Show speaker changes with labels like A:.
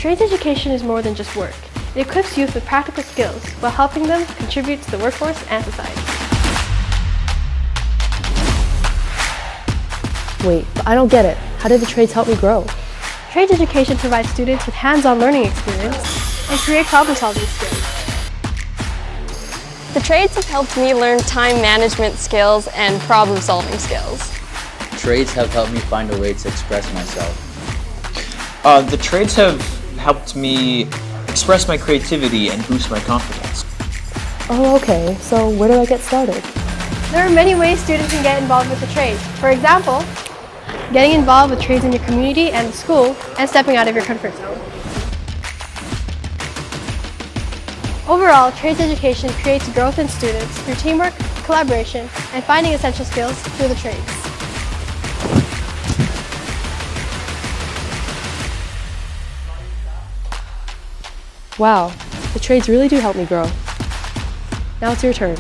A: Trades education is more than just work. It equips youth with practical skills while helping them contribute to the workforce and society.
B: Wait, but I don't get it. How did the trades help me grow?
A: Trades education provides students with hands-on learning experience and create problem-solving skills.
C: The trades have helped me learn time management skills and problem-solving skills.
D: Trades have helped me find a way to express myself.
E: The trades have helped me express my creativity and boost my confidence.
B: Oh, okay. So where do I get started?
A: There are many ways students can get involved with the trades. For example, getting involved with trades in your community and school, and stepping out of your comfort zone. Overall, trades education creates growth in students through teamwork, collaboration, and finding essential skills through the trades.
B: Wow, the trades really do help me grow. Now it's your turn.